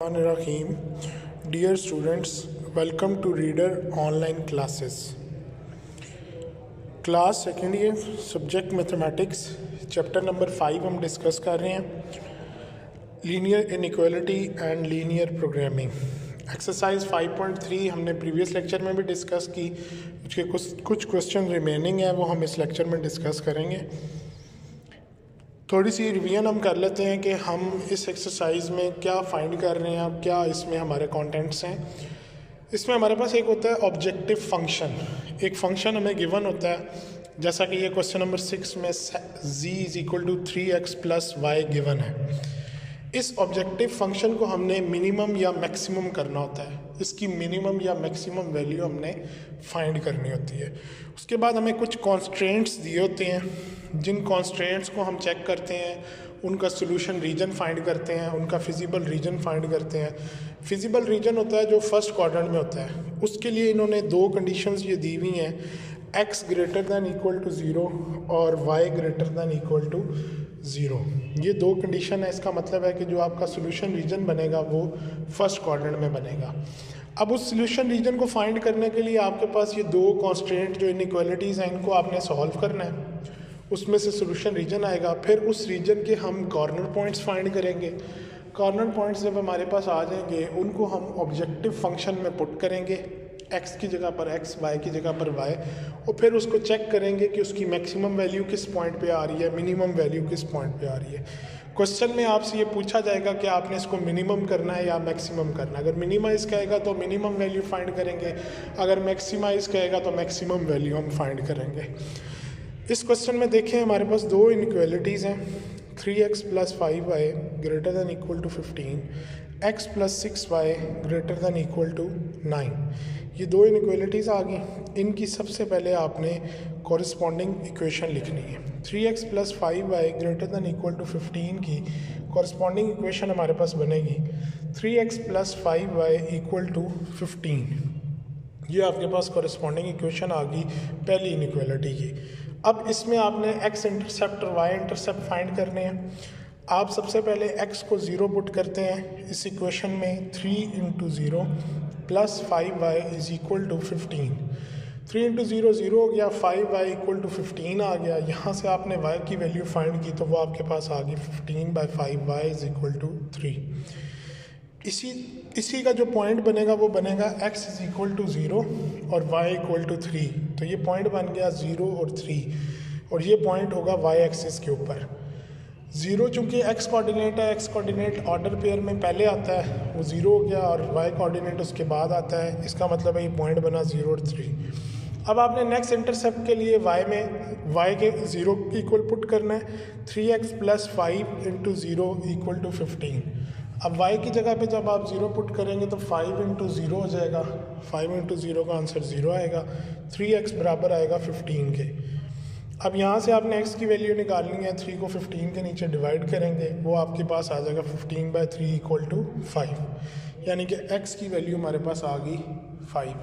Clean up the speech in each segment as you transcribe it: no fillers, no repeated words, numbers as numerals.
Rahim. Dear students, welcome to Reader online classes. Class second year subject mathematics chapter number 5 हम discuss कर रहे हैं, linear inequality and linear programming. Exercise 5.3 हमने previous lecture में भी discuss की, उसके कुछ क्वेश्चन रिमेनिंग है, वो हम इस लेक्चर में डिस्कस करेंगे। थोड़ी सी रिवीजन हम कर लेते हैं कि हम इस एक्सरसाइज में क्या फाइंड कर रहे हैं, अब क्या इसमें हमारे कंटेंट्स हैं। इसमें हमारे पास एक होता है ऑब्जेक्टिव फंक्शन, एक फंक्शन हमें गिवन होता है, जैसा कि ये क्वेश्चन नंबर 6 में z = 3x + y गिवन है। इस ऑब्जेक्टिव फंक्शन को हमने मिनिमम या मैक्सिमम करना होता है, इसकी मिनिमम या मैक्सिमम वैल्यू हमने फाइंड करनी होती है। उसके बाद हमें कुछ कॉन्स्ट्रेंट्स दिए होते हैं, जिन कॉन्स्ट्रेंट्स को हम चेक करते हैं, उनका सोल्यूशन रीजन फाइंड करते हैं, उनका फिजिबल रीजन फाइंड करते हैं। फिजिबल रीजन होता है जो फर्स्ट क्वाड्रेंट में होता है, उसके लिए इन्होंने दो कंडीशंस ये दी हुई हैं, x > 0 और y > 0। ये दो कंडीशन है, इसका मतलब है कि जो आपका सोल्यूशन रीजन बनेगा वो फर्स्ट क्वाड्रेंट में बनेगा। अब उस सोल्यूशन रीजन को फाइंड करने के लिए आपके पास ये दो कॉन्स्टेंट जो इनइक्वालिटीज़ हैं, इनको आपने सॉल्व करना है, उसमें से सोल्यूशन रीजन आएगा। फिर उस रीजन के हम कॉर्नर पॉइंट्स फाइंड करेंगे। कॉर्नर पॉइंट्स जब हमारे पास आ जाएंगे, उनको हम ऑब्जेक्टिव फंक्शन में पुट करेंगे, x की जगह पर x, y की जगह पर y, और फिर उसको चेक करेंगे कि उसकी मैक्सिमम वैल्यू किस पॉइंट पे आ रही है, मिनिमम वैल्यू किस पॉइंट पे आ रही है। क्वेश्चन में आपसे ये पूछा जाएगा कि आपने इसको मिनिमम करना है या मैक्सिमम करना है। अगर मिनिमाइज कहेगा तो मिनिमम वैल्यू फाइंड करेंगे, अगर मैक्सिमाइज कहेगा तो मैक्सिमम वैल्यू हम फाइंड करेंगे। इस क्वेश्चन में देखें, हमारे पास दो इनइक्वालिटीज़ हैं, 3x + 5y > 15, x + 6y > 9। ये दो इनइक्वालिटीज़ आ गई। इनकी सबसे पहले आपने कॉरस्पॉन्डिंग इक्वेशन लिखनी है। 3x + 5y > 15 की कॉरस्पॉन्डिंग इक्वेशन हमारे पास बनेगी 3x + 5y = 15। ये आपके पास कॉरस्पॉन्डिंग इक्वेशन आ गई पहली इनइक्वालिटी की। अब इसमें आपने x इंटरसेप्ट और y इंटरसेप्ट फाइंड करने हैं। आप सबसे पहले x को 0 पुट करते हैं इस इक्वेशन में, 3 × 0 + 5y = 15। 3 × 0 0 हो गया, 5y = 15 आ गया। यहाँ से आपने y की वैल्यू फाइंड की तो वो आपके पास आ गई 15/5y = 3। इसी का जो पॉइंट बनेगा वो बनेगा x = 0 और y = 3। तो ये पॉइंट बन गया 0 और 3, और ये पॉइंट होगा y एक्सिस के ऊपर। 0 चूँकि x कोऑर्डिनेट है, x कोऑर्डिनेट ऑर्डर पेयर में पहले आता है, वो 0 हो गया, और y कोऑर्डिनेट उसके बाद आता है। इसका मतलब है ये पॉइंट बना 0 और 3। अब आपने नेक्स्ट इंटरसेप्ट के लिए y के 0 इक्वल पुट करना है, 3x + 5 × 0 = 15। अब y की जगह पे जब आप 0 पुट करेंगे तो 5 × 0 हो जाएगा, 5 × 0 का आंसर 0 आएगा, 3x बराबर आएगा 15 के। अब यहाँ से आपने x की वैल्यू निकालनी है, 3 को 15 के नीचे डिवाइड करेंगे, वो आपके पास आ जाएगा 15/3 = 5, यानी कि x की वैल्यू हमारे पास आ गई 5।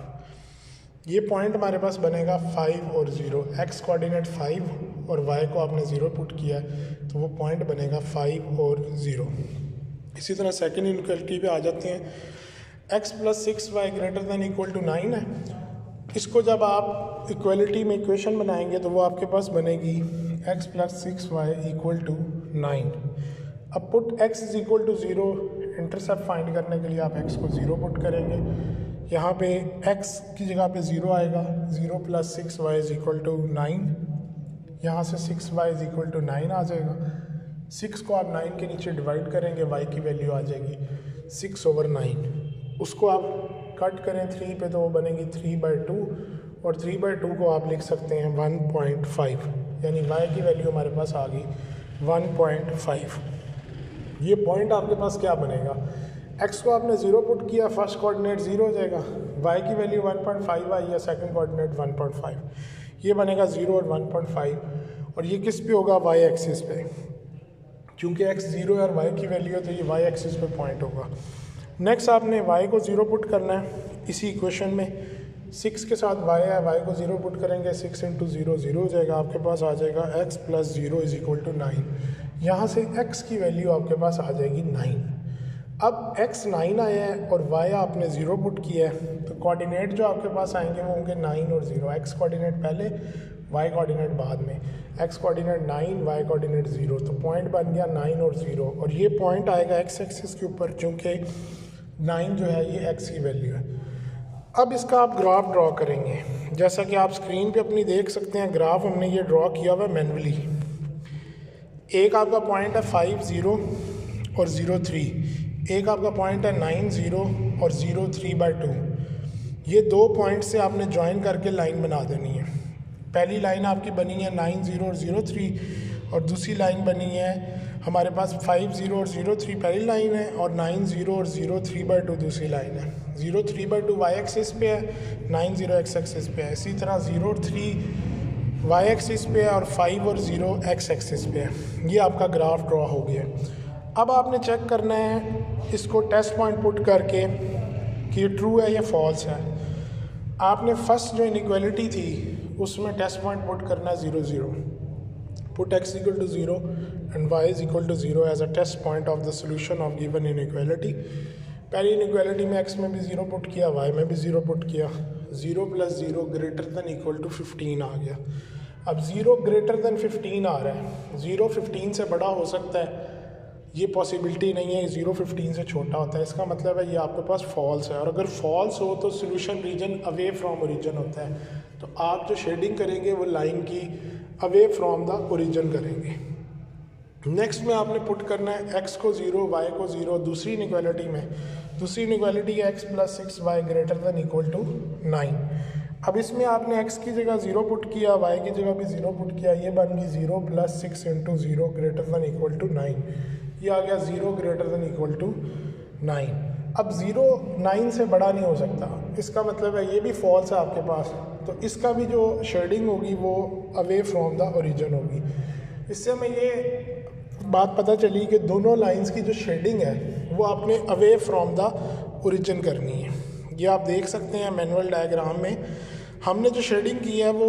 ये पॉइंट हमारे पास बनेगा 5 और 0, x कोऑर्डिनेट 5 और y को आपने 0 पुट किया है, तो वो पॉइंट बनेगा 5 और 0। इसी तरह सेकेंड इनइक्वालिटी पे आ जाते हैं, x + 6y > 9 है। इसको जब आप इक्वालिटी में इक्वेशन बनाएंगे तो वो आपके पास बनेगी x + 6y = 9। अब पुट x = 0, इंटरसेप्ट फाइंड करने के लिए आप x को 0 पुट करेंगे, यहाँ पे x की जगह पे 0 आएगा, 0 + 6y = 9, यहाँ से 6y = 9 आ जाएगा। 6 को आप 9 के नीचे डिवाइड करेंगे, y की वैल्यू आ जाएगी 6/9। उसको आप कट करें 3 पे तो वो बनेगी 3/2, और 3/2 को आप लिख सकते हैं 1.5, यानी y की वैल्यू हमारे पास आ गई 1.5। ये पॉइंट आपके पास क्या बनेगा, x को आपने 0 पुट किया, फर्स्ट कोऑर्डिनेट 0 हो जाएगा, y की वैल्यू 1.5 आई है, सेकंड कोऑर्डिनेट 1.5, ये बनेगा 0 और 1.5, और ये किस पे होगा, y एक्सिस पे। क्योंकि x 0 और y की वैल्यू है तो ये y एक्सिस पे पॉइंट होगा। नेक्स्ट आपने y को 0 पुट करना है इसी इक्वेशन में, 6 के साथ y है, y को 0 पुट करेंगे, 6 × 0 0 हो जाएगा, आपके पास आ जाएगा x + 0 = 9। यहाँ से x की वैल्यू आपके पास आ जाएगी 9। अब x 9 आया है और y आपने 0 पुट किया है, तो कोऑर्डिनेट जो आपके पास आएंगे वो होंगे 9 और 0। x कोऑर्डिनेट पहले, y कोऑर्डिनेट बाद में। x कोऑर्डिनेट 9, y कोऑर्डिनेट 0, तो पॉइंट बन गया 9 और 0। और ये पॉइंट आएगा x एक्सिस के ऊपर, चूँकि 9 जो है ये x की वैल्यू है। अब इसका आप ग्राफ ड्रॉ करेंगे, जैसा कि आप स्क्रीन पे अपनी देख सकते हैं। ग्राफ हमने ये ड्रॉ किया हुआ मैनुअली। एक आपका पॉइंट है 5 0 और 0 3, एक आपका पॉइंट है 9 0 और 0 3/2। ये दो पॉइंट से आपने ज्वाइन करके लाइन बना देनी है। पहली लाइन आपकी बनी है 9 0 और 0 3, और दूसरी लाइन बनी है हमारे पास 5 0 और 0 3 पहली लाइन है, और 9 0 और 0 3/2 दूसरी लाइन है। 0 3/2 y एक्सिस पे है, 9 0 x एक्सिस पे है। इसी तरह 0 और 3 y एक्सिस पे है और 5 और 0 x एक्सिस पे है। ये आपका ग्राफ ड्रॉ हो गया। अब आपने चेक करना है इसको टेस्ट पॉइंट पुट करके कि ये ट्रू है या फॉल्स है। आपने फर्स्ट जो इनइक्वालिटी थी उसमें टेस्ट पॉइंट पुट करना है 0 0। Put x equal to 0 and y is equal to 0 as a test point of the solution of given inequality। पहली इनइक्वालिटी में x में भी 0 पुट किया, y में भी 0 पुट किया। 0 + 0 greater than equal to 15 आ गया। अब 0 greater than 15 आ रहा है, 0 15 से बड़ा हो सकता है, ये पॉसिबिलिटी नहीं है। 0 15 से छोटा होता है, इसका मतलब है ये आपके पास फॉल्स है। और अगर फॉल्स हो तो solution region away from origin होता है, तो आप जो शेडिंग करेंगे वो लाइन की अवे फ्रॉम द ओरिजिन करेंगे। नेक्स्ट में आपने पुट करना है x को 0 y को 0 दूसरी इनइक्वालिटी में। दूसरी इनइक्वालिटी है x + 6y greater than equal to 9। अब इसमें आपने x की जगह 0 पुट किया, y की जगह भी 0 पुट किया। ये बन गई 0 + 6 × 0 greater than equal to 9। ये आ गया 0 greater than equal to 9। अब 0 9 से बड़ा नहीं हो सकता, इसका मतलब है ये भी फॉल्स है आपके पास, तो इसका भी जो शेडिंग होगी वो अवे फ्रॉम द ओरिजिन होगी। इससे हमें ये बात पता चली कि दोनों लाइंस की जो शेडिंग है वो आपने अवे फ्रॉम द ओरिजिन करनी है। ये आप देख सकते हैं मैनुअल डायग्राम में हमने जो शेडिंग की है वो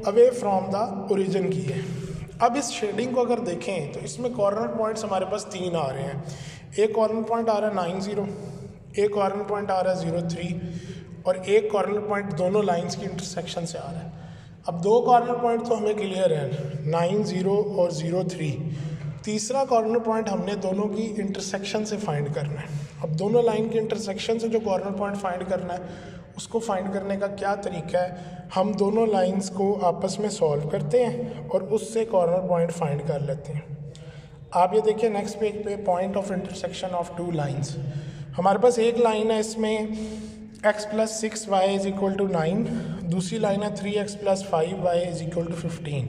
अवे फ्रॉम द ओरिजिन की है। अब इस शेडिंग को अगर देखें तो इसमें कॉर्नर पॉइंट्स हमारे पास 3 आ रहे हैं। एक कॉर्नर पॉइंट आ रहा है 9 0, एक कॉर्नर पॉइंट आ रहा है 0 3, और एक कॉर्नर पॉइंट दोनों लाइंस की इंटरसेक्शन से आ रहा है। अब दो कॉर्नर पॉइंट तो हमें क्लियर है, 9 0 और 0 3। तीसरा कॉर्नर पॉइंट हमने दोनों की इंटरसेक्शन से फाइंड करना है। अब दोनों लाइन की इंटरसेक्शन से जो कॉर्नर पॉइंट फाइंड करना है उसको फाइंड करने का क्या तरीका है, हम दोनों लाइंस को आपस में सॉल्व करते हैं और उससे कॉर्नर पॉइंट फाइंड कर लेते हैं। आप ये देखिए नेक्स्ट पेज पे point of intersection of two lines. हमारे पास एक लाइन है इसमें x + 6y = 9, दूसरी लाइन है 3x + 5y = 15।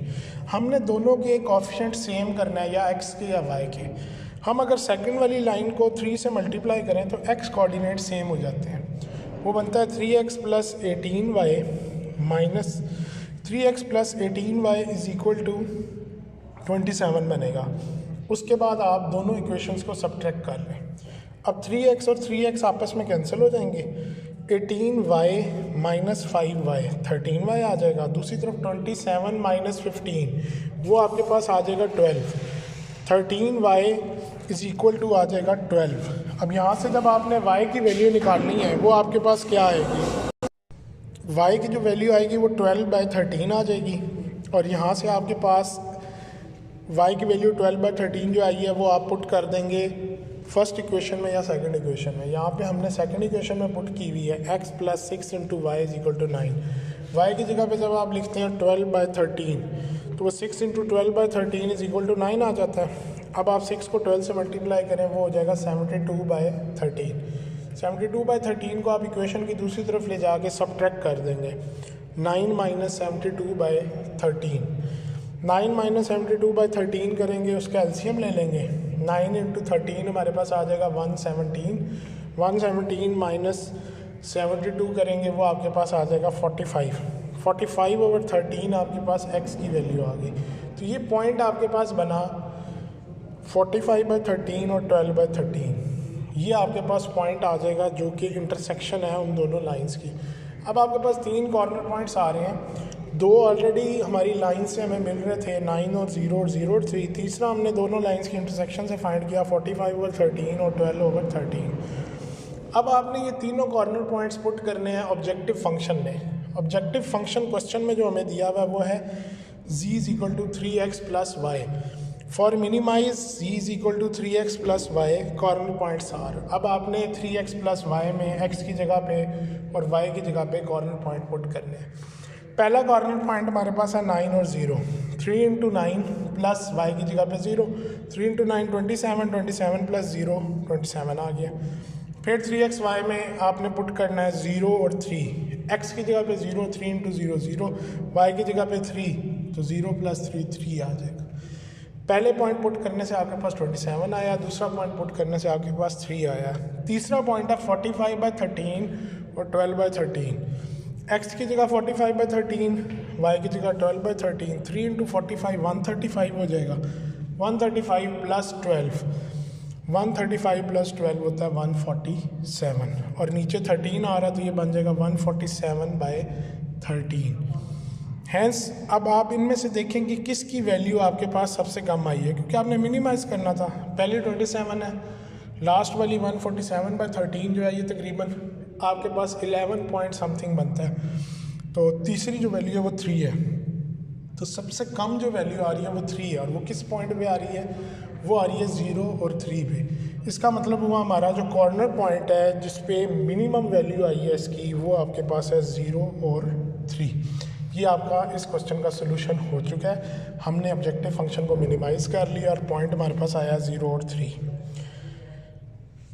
हमने दोनों के कोएफिशिएंट सेम करना है, या x के या y के। हम अगर सेकंड वाली लाइन को 3 से मल्टीप्लाई करें तो x कोऑर्डिनेट सेम हो जाते हैं। वो बनता है 3x + 18y - 3x + 18y = 27 बनेगा। उसके बाद आप दोनों इक्वेशंस को सब्ट्रैक्ट कर लें। अब 3x और 3x आपस में कैंसिल हो जाएंगे। 18y - 5y 13y आ जाएगा। दूसरी तरफ 27 - 15 वो आपके पास आ जाएगा 12। 13y = आ जाएगा 12। अब यहाँ से जब आपने y की वैल्यू निकालनी है वो आपके पास क्या आएगी, y की जो वैल्यू आएगी वो 12/13 आ जाएगी। और यहाँ से आपके पास y की वैल्यू 12/13 जो आई है वो आप पुट कर देंगे फर्स्ट इक्वेशन में या सेकंड इक्वेशन में। यहाँ पे हमने सेकंड इक्वेशन में पुट की हुई है x + 6 × y = 9। y की जगह पे जब आप लिखते हैं 12/13 तो वो 6 × 12/13 = 9 आ जाता है। अब आप 6 को 12 से मल्टीप्लाई करें वो हो जाएगा 72/13। 72/13 को आप इक्वेशन की दूसरी तरफ ले जाके सब्ट्रैक्ट कर देंगे। 9 - 72/13, 9 - 72/13 करेंगे, उसका एलसीएम ले लेंगे। 9 × 13 हमारे पास आ जाएगा 117। 117 - 72 करेंगे वो आपके पास आ जाएगा 45। 45/13 आपके पास x की वैल्यू आ गई। तो ये पॉइंट आपके पास बना 45/13 और 12/13। ये आपके पास पॉइंट आ जाएगा जो कि इंटरसेक्शन है उन दोनों लाइंस की। अब आपके पास 3 कॉर्नर पॉइंट्स आ रहे हैं, दो ऑलरेडी हमारी लाइन से हमें मिल रहे थे 9 और 0 और 0 और 3। तीसरा हमने दोनों लाइंस की इंटरसेक्शन से फाइंड किया 45 ओवर 13 और 12 ओवर 13। अब आपने ये तीनों कॉर्नर पॉइंट्स पुट करने हैं ऑब्जेक्टिव फंक्शन में। ऑब्जेक्टिव फंक्शन क्वेश्चन में जो हमें दिया हुआ है वो है z is equal to 3x plus y. For minimize z is equal to 3x plus y corner points are. अब आपने 3x प्लस वाई में x की जगह पे और y की जगह पे कॉर्नर पॉइंट पुट करने हैं। पहला कॉर्नर पॉइंट हमारे पास है 9 और 0। 3 इंटू 9 प्लस वाई की जगह पे 0। 3 इंटू 9 27, 27 प्लस 0 27 आ गया। फिर 3x वाई में आपने पुट करना है 0 और 3। x की जगह पे 0, 3 इंटू 0 0, y की जगह पे 3 तो 0 प्लस 3 3 आ जाएगा। पहले पॉइंट पुट करने से आपके पास 27 आया, दूसरा पॉइंट पुट करने से आपके पास 3 आया। तीसरा पॉइंट है 45/13 और 12/13। x की जगह 45/13, y की जगह 12/13। 3 इंटू 45 135 हो जाएगा। 135 प्लस 12, 135 प्लस 12 होता है 147 और नीचे 13 आ रहा तो ये बन जाएगा 147/13। हैंस अब आप इनमें से देखें कि किसकी वैल्यू आपके पास सबसे कम आई है, क्योंकि आपने मिनिमाइज़ करना था। पहले 27 है, लास्ट वाली 147/13 जो है ये तकरीबन आपके पास 11 पॉइंट समथिंग बनता है। तो तीसरी जो वैल्यू है वो 3 है, तो सबसे कम जो वैल्यू आ रही है वो 3 है। और वो किस पॉइंट पे आ रही है? वो आ रही है 0 और 3 पे। इसका मतलब हुआ हमारा जो कॉर्नर पॉइंट है जिस पे मिनिमम वैल्यू आई है इसकी, वो आपके पास है 0 और 3। ये आपका इस क्वेश्चन का सोल्यूशन हो चुका है। हमने ऑब्जेक्टिव फंक्शन को मिनिमाइज़ कर लिया और पॉइंट हमारे पास आया 0 और 3।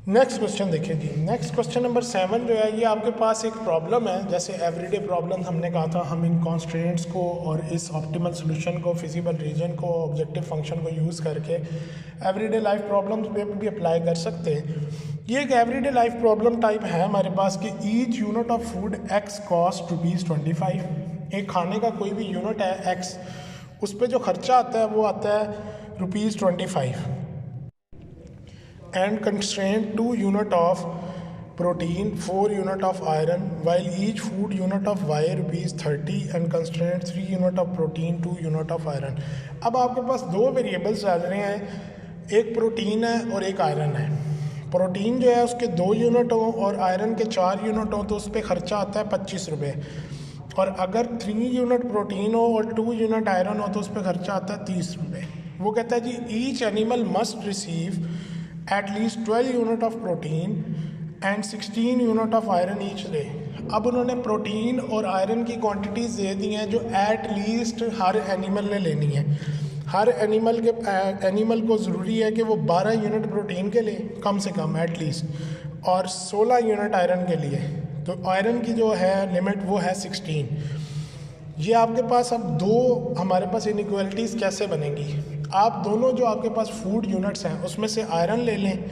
नेक्स्ट क्वेश्चन देखिए जी। नेक्स्ट क्वेश्चन नंबर 7 जो है ये आपके पास एक प्रॉब्लम है। जैसे एवरीडे प्रॉब्लम हमने कहा था, हम इन कॉन्स्ट्रेंट्स को और इस ऑप्टिमल सोल्यूशन को, फिजिबल रीजन को, ऑब्जेक्टिव फंक्शन को यूज़ करके एवरीडे लाइफ प्रॉब्लम्स पे भी अप्लाई कर सकते हैं। ये एक एवरीडे लाइफ प्रॉब्लम टाइप है हमारे पास कि each unit of food x cost ₹25। एक खाने का कोई भी यूनिट है x, उस पर जो खर्चा आता है वो आता है ₹25। and constraint 2 unit of protein, 4 unit of iron, while each food unit of y ₹30 and constraint 3 unit of protein, 2 unit of iron। अब आपके पास दो वेरिएबल्स चल रहे हैं, एक प्रोटीन है और एक आयरन है। प्रोटीन जो है उसके 2 यूनिट हो और आयरन के 4 यूनिट हो तो उस पर खर्चा आता है ₹25। और अगर 3 यूनिट प्रोटीन हो और 2 यूनिट आयरन हो तो उस पर खर्चा आता है ₹30। वो कहता है जी each animal must receive at least 12 unit of protein and 16 unit of iron each day. अब उन्होंने प्रोटीन और आयरन की क्वांटिटीज़ दे दी हैं जो एट लीस्ट हर एनिमल ने लेनी है। हर एनिमल को ज़रूरी है कि वो 12 यूनिट प्रोटीन के लिए कम से कम एट लीस्ट और 16 यूनिट आयरन के लिए। तो आयरन की जो है लिमिट वो है 16। ये आपके पास अब दो हमारे पास इनइक्वालिटीज़ कैसे बनेंगी? आप दोनों जो आपके पास फूड यूनिट्स हैं उसमें से आयरन ले लें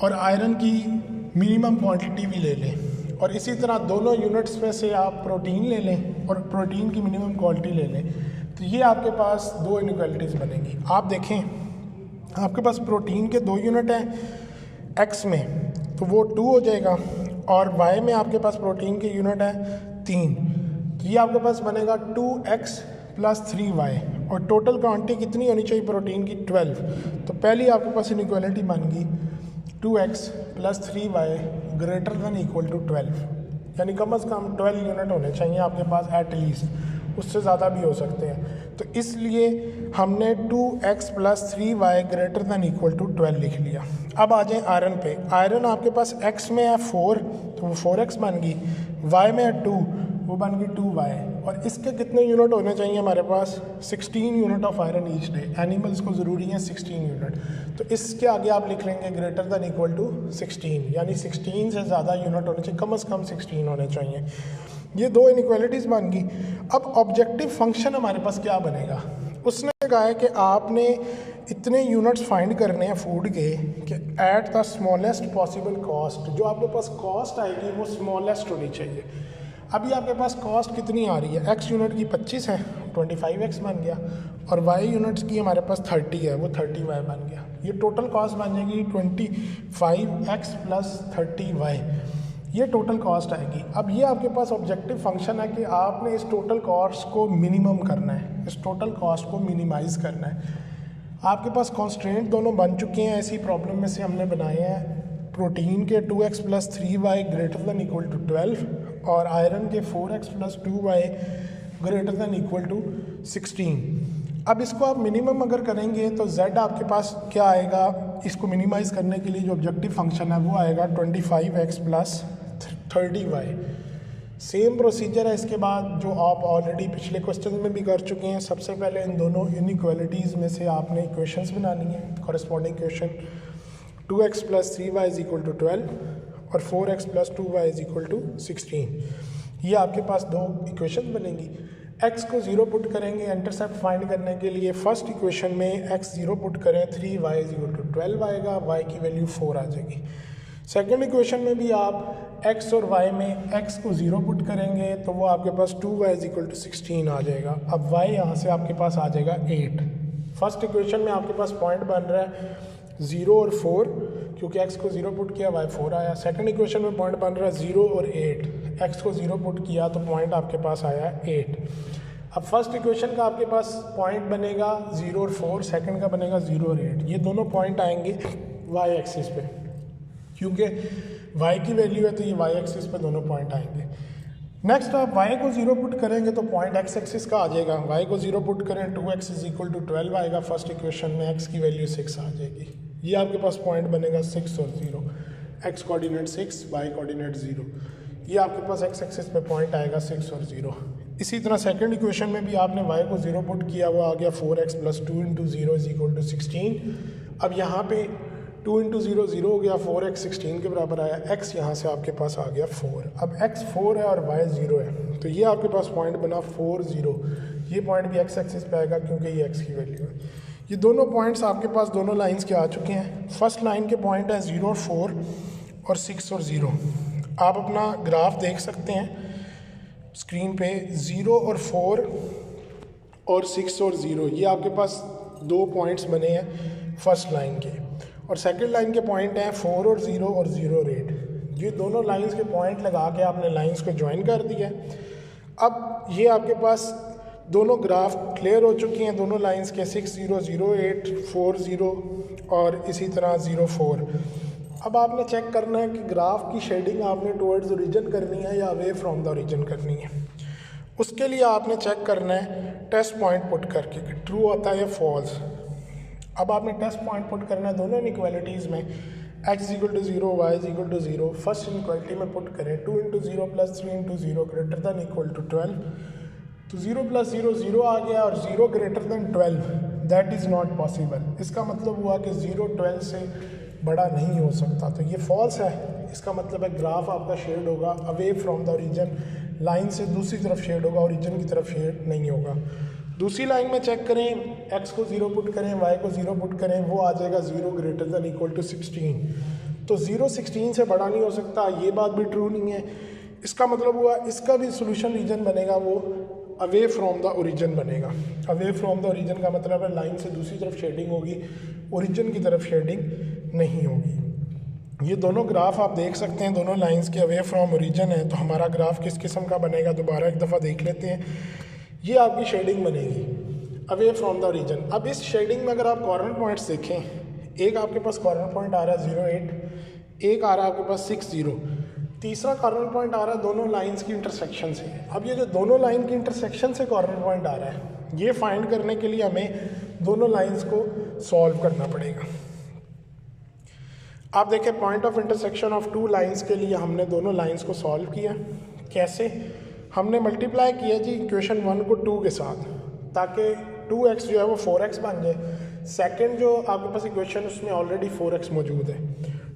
और आयरन की मिनिमम क्वांटिटी भी ले लें, और इसी तरह दोनों यूनिट्स में से आप प्रोटीन ले लें और प्रोटीन की मिनिमम क्वांटिटी ले लें। तो ये आपके पास दो इनइक्वालिटीज़ बनेंगी। आप देखें आपके पास प्रोटीन के 2 यूनिट हैं x में, तो वो 2 हो जाएगा, और y में आपके पास प्रोटीन के यूनिट है 3। ये आपके पास बनेगा 2x प्लस 3y, और टोटल क्वांटिटी कितनी होनी चाहिए प्रोटीन की? 12। तो पहली आपके पास इनइक्वालिटी बन गई 2x प्लस 3y greater than equal to 12, यानी कम से कम 12 यूनिट होने चाहिए आपके पास एट लीस्ट, उससे ज़्यादा भी हो सकते हैं। तो इसलिए हमने 2x प्लस 3y greater than equal to 12 लिख लिया। अब आ जाए आयरन पे। आयरन आपके पास x में है 4, तो वो 4x बन गई, y में है 2, वो बन गई 2y, और इसके कितने यूनिट होने चाहिए हमारे पास? 16 unit of iron each day. Animals को ज़रूरी है 16 यूनिट, तो इसके आगे आप लिख लेंगे ग्रेटर दैन इक्वल टू 16, यानी 16 से ज़्यादा यूनिट होने चाहिए, कम से कम 16 होने चाहिए। ये दो इनइक्वालिटीज़ बन गई। अब ऑब्जेक्टिव फंक्शन हमारे पास क्या बनेगा? उसने कहा है कि आपने इतने यूनिट्स फाइंड करने हैं फूड के कि at the smallest possible cost, जो आपके पास कॉस्ट आएगी वो स्मॉलेस्ट होनी चाहिए। अभी आपके पास कॉस्ट कितनी आ रही है? x यूनिट की 25 है, 25x बन गया, और y यूनिट्स की हमारे पास 30 है, वो 30y बन गया। ये टोटल कॉस्ट बन जाएगी 25x प्लस 30y। ये टोटल कॉस्ट आएगी। अब ये आपके पास ऑब्जेक्टिव फंक्शन है कि आपने इस टोटल कॉस्ट को मिनिमम करना है, इस टोटल कॉस्ट को मिनिमाइज़ करना है। आपके पास कॉन्स्ट्रेंट दोनों बन चुके हैं, ऐसी प्रॉब्लम में से हमने बनाए हैं प्रोटीन के 2x + 3y > 12 और आयरन के 4x + 2y > 16। अब इसको आप मिनिमम अगर करेंगे तो z आपके पास क्या आएगा, इसको मिनिमाइज़ करने के लिए जो ऑब्जेक्टिव फंक्शन है वो आएगा 25x + 30y। सेम प्रोसीजर है इसके बाद जो आप ऑलरेडी पिछले क्वेश्चन में भी कर चुके हैं। सबसे पहले इन दोनों इनइक्वालिटीज़ में से आपने इक्वेशंस बनानी है, कॉरेस्पॉन्डिंग इक्वेशन 2x + 3y = 12 और 4x + 2y = 16। ये आपके पास दो इक्वेशन बनेंगी। x को 0 पुट करेंगे इंटरसेप्ट फाइंड करने के लिए। फर्स्ट इक्वेशन में x 0 पुट करें 3y = 12 आएगा, y की वैल्यू 4 आ जाएगी। सेकंड इक्वेशन में भी आप x और y में x को 0 पुट करेंगे तो वो आपके पास 2y = 16 आ जाएगा। अब y यहाँ से आपके पास आ जाएगा 8। फर्स्ट इक्वेशन में आपके पास पॉइंट बन रहा है 0 और 4, क्योंकि x को 0 पुट किया y 4 आया। सेकंड इक्वेशन में पॉइंट बन रहा है 0 और 8, x को 0 पुट किया तो पॉइंट आपके पास आया 8। अब फर्स्ट इक्वेशन का आपके पास पॉइंट बनेगा 0 और 4, सेकंड का बनेगा 0 और 8। ये दोनों पॉइंट आएंगे y एक्सिस पे, क्योंकि y की वैल्यू है तो ये y एक्सिस पे दोनों पॉइंट आएंगे। नेक्स्ट आप y को 0 पुट करेंगे तो पॉइंट x एक्सिस का आ जाएगा। y को 0 पुट करें 2x = 12 आएगा फर्स्ट इक्वेशन में, x की वैल्यू 6 आ जाएगी। ये आपके पास पॉइंट बनेगा 6 और 0, x कोऑर्डिनेट 6, y कोऑर्डिनेट 0। ये आपके पास x एक्सिस पे पॉइंट आएगा 6 और 0। इसी तरह सेकंड इक्वेशन में भी आपने y को 0 पुट किया, वो आ गया 4x + 2 × 0 = 16। अब यहाँ पे 2 × 0 0 हो गया, 4x 16 के बराबर आया, x यहाँ से आपके पास आ गया 4। अब x 4 है और y 0 है तो ये आपके पास पॉइंट बना 4 0। ये पॉइंट भी x एक्सिस पे आएगा क्योंकि ये x की वैल्यू है। ये दोनों पॉइंट्स आपके पास दोनों लाइंस के आ चुके हैं। फर्स्ट लाइन के पॉइंट है 0 और 4 और 6 और 0। आप अपना ग्राफ देख सकते हैं स्क्रीन पे, 0 और 4 और 6 और 0, ये आपके पास दो पॉइंट्स बने हैं फर्स्ट लाइन के। और सेकंड लाइन के पॉइंट हैं 4 और 0 और 0 और 8। ये दोनों लाइंस के पॉइंट लगा के आपने लाइंस को ज्वाइन कर दिया। अब ये आपके पास दोनों ग्राफ क्लियर हो चुकी हैं दोनों लाइंस के, 6 0 0 8 4 0 और इसी तरह 0 4। अब आपने चेक करना है कि ग्राफ की शेडिंग आपने टुवर्ड्स ओरिजिन करनी है या अवे फ्रॉम द ओरिजिन करनी है। उसके लिए आपने चेक करना है टेस्ट पॉइंट पुट करके कि ट्रू आता है या फॉल्स। अब आपने टेस्ट पॉइंट पुट करना है दोनों इनइक्वालिटीज़ में, x = 0 y = 0। फर्स्ट इनइक्वालिटी में पुट करें 2 × 0 + 3 × 0 > 12। तो 0 + 0 0 आ गया और 0 > 12 दैट इज़ नॉट पॉसिबल। इसका मतलब हुआ कि 0 12 से बड़ा नहीं हो सकता, तो ये फॉल्स है। इसका मतलब है ग्राफ आपका शेड होगा away from the origin, line से दूसरी तरफ शेड होगा, ओरिजिन की तरफ शेड नहीं होगा। दूसरी लाइन में चेक करें, x को 0 पुट करें, y को 0 पुट करें, वो आ जाएगा 0 > 16। तो 0 16 से बड़ा नहीं हो सकता, ये बात भी ट्रू नहीं है। इसका मतलब हुआ इसका भी सोल्यूशन रीजन बनेगा वो अवे फ्रॉम द ओरिजिन बनेगा। अवे फ्रॉम द ओरिजिन का मतलब है लाइन से दूसरी तरफ शेडिंग होगी, ओरिजिन की तरफ शेडिंग नहीं होगी। ये दोनों ग्राफ आप देख सकते हैं, दोनों लाइंस के अवे फ्रॉम ओरिजिन है। तो हमारा ग्राफ किस किस्म का बनेगा, दोबारा एक दफ़ा देख लेते हैं। ये आपकी शेडिंग बनेगी अवे फ्रॉम द ओरिजिन। अब इस शेडिंग में अगर आप कॉर्नर पॉइंट्स देखें, एक आपके पास कॉर्नर पॉइंट आ रहा है 0 8, एक आ रहा है आपके पास 6 0, तीसरा कॉर्नर पॉइंट आ रहा है दोनों लाइंस की इंटरसेक्शन से। अब ये जो दोनों लाइन की इंटरसेक्शन से कॉर्नर पॉइंट आ रहा है, ये फाइंड करने के लिए हमें दोनों लाइंस को सॉल्व करना पड़ेगा। आप देखें point of intersection of two lines के लिए हमने दोनों लाइंस को सॉल्व किया। कैसे? हमने मल्टीप्लाई किया जी इक्वेशन 1 को 2 के साथ, ताकि 2x जो है वो 4x बन जाए। सेकंड जो आपके पास इक्वेशन उसमें ऑलरेडी 4x मौजूद है,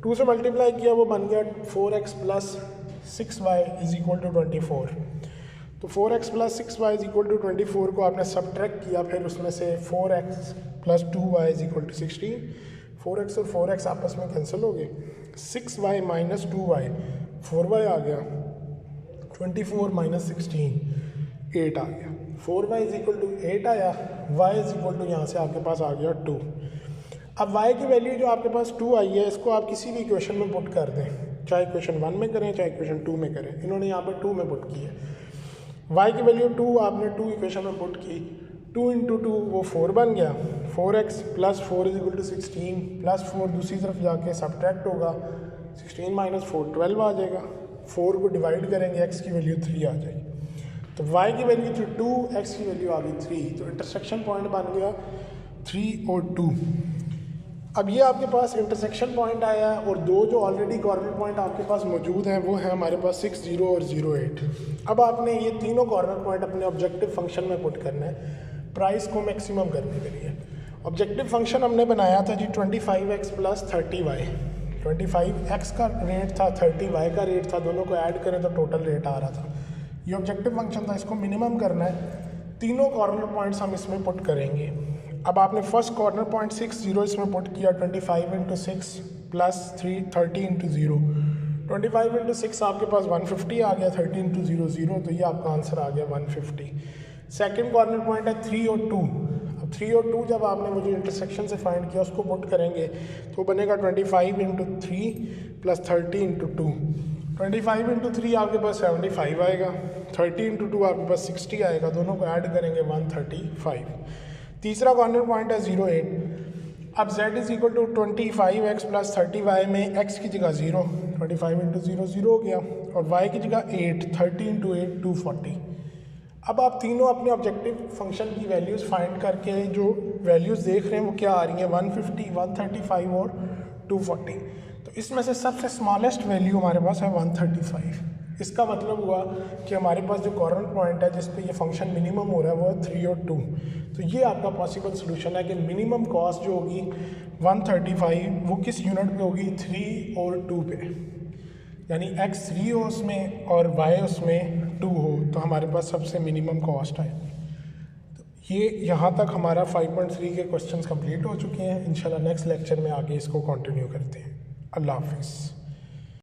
2 से मल्टीप्लाई किया वो बन गया 4x + 6y = 24। तो 4x + 6y = 24 को आपने सब्ट्रैक्ट किया, फिर उसमें से 4x + 2y = 16। 4x और 4x आपस में कैंसिल हो गए, 6y - 2y 4y आ गया, 24 - 16 8 आ गया। 4y = 8 आया, y = यहाँ से आपके पास आ गया 2। अब y की वैल्यू जो आपके पास 2 आई है, इसको आप किसी भी इक्वेशन में पुट कर दें। चाहे इक्वेशन 1 में करें चाहे इक्वेशन 2 में करें। इन्होंने यहाँ पर 2 में पुट की है। y की वैल्यू 2 आपने 2 इक्वेशन में पुट की, 2 इंटू 2 वो 4 बन गया, 4x प्लस 4 इज इक्वल टू 16 प्लस 4 दूसरी तरफ जाके सब्ट्रैक्ट होगा, 16 माइनस 4 12 आ जाएगा। 4 को डिवाइड करेंगे x की वैल्यू 3 आ जाएगी। तो y की वैल्यू थी 2, x की वैल्यू आ गई 3, तो इंटरसेक्शन पॉइंट बन गया 3 और 2। अब ये आपके पास इंटरसेक्शन पॉइंट आया है और दो जो ऑलरेडी कॉर्नर पॉइंट आपके पास मौजूद हैं वो है हमारे पास 6, 0 और 0, 8। अब आपने ये तीनों कॉर्नर पॉइंट अपने ऑब्जेक्टिव फंक्शन में पुट करना है प्राइस को मैक्सिमम करने के लिए। ऑब्जेक्टिव फंक्शन हमने बनाया था जी 25x प्लस 30y। 25x का रेट था, 30y का रेट था, दोनों को ऐड करें तो टोटल रेट आ रहा था। ये ऑब्जेक्टिव फंक्शन था, इसको मिनिमम करना है। तीनों कॉर्नर पॉइंट्स हम इसमें पुट करेंगे। अब आपने फर्स्ट कॉर्नर पॉइंट 6, 0 इसमें पुट किया, 25 इंटू 6 प्लस 30 इंटू 0, 25 इंटू 6 आपके पास 150 आ गया, 30 इंटू 0 0, तो ये आपका आंसर आ गया 150। सेकंड कॉर्नर पॉइंट है 3 और 2। अब 3 और 2 जब आपने मुझे इंटरसेक्शन से फाइंड किया उसको पुट करेंगे तो बनेगा 25 इंटू 3 प्लस 30 इंटू 2। 25 इंटू 3 आपके पास 75 आएगा, 30 इंटू 2 आपके पास 60 आएगा, दोनों को ऐड करेंगे 135। तीसरा कॉर्नर पॉइंट है 0, 8। अब z is equal to 25x plus 30y में x की जगह 0, 25 इंटू 0 0 हो गया, और y की जगह 8, 30 इंटू 8 240। अब आप तीनों अपने ऑब्जेक्टिव फंक्शन की वैल्यूज़ फाइंड करके जो वैल्यूज़ देख रहे हैं वो क्या आ रही हैं, 150, 135 और 240। तो इसमें से सबसे स्मॉलेस्ट वैल्यू हमारे पास है 135। इसका मतलब हुआ कि हमारे पास जो कॉर्नर पॉइंट है जिस पे ये फंक्शन मिनिमम हो रहा है वो है 3 और 2। तो ये आपका पॉसिबल सोल्यूशन है कि मिनिमम कॉस्ट जो होगी 135 वो किस यूनिट पे होगी, 3 और 2 पे, यानी x 3 हो उसमें और y उसमें 2 हो, तो हमारे पास सबसे मिनिमम कॉस्ट है। तो ये यहाँ तक हमारा 5.3 के क्वेश्चंस कंप्लीट हो चुके हैं। इंशाल्लाह नेक्स्ट लेक्चर में आगे इसको कंटिन्यू करते हैं। अल्लाह हाफिज़।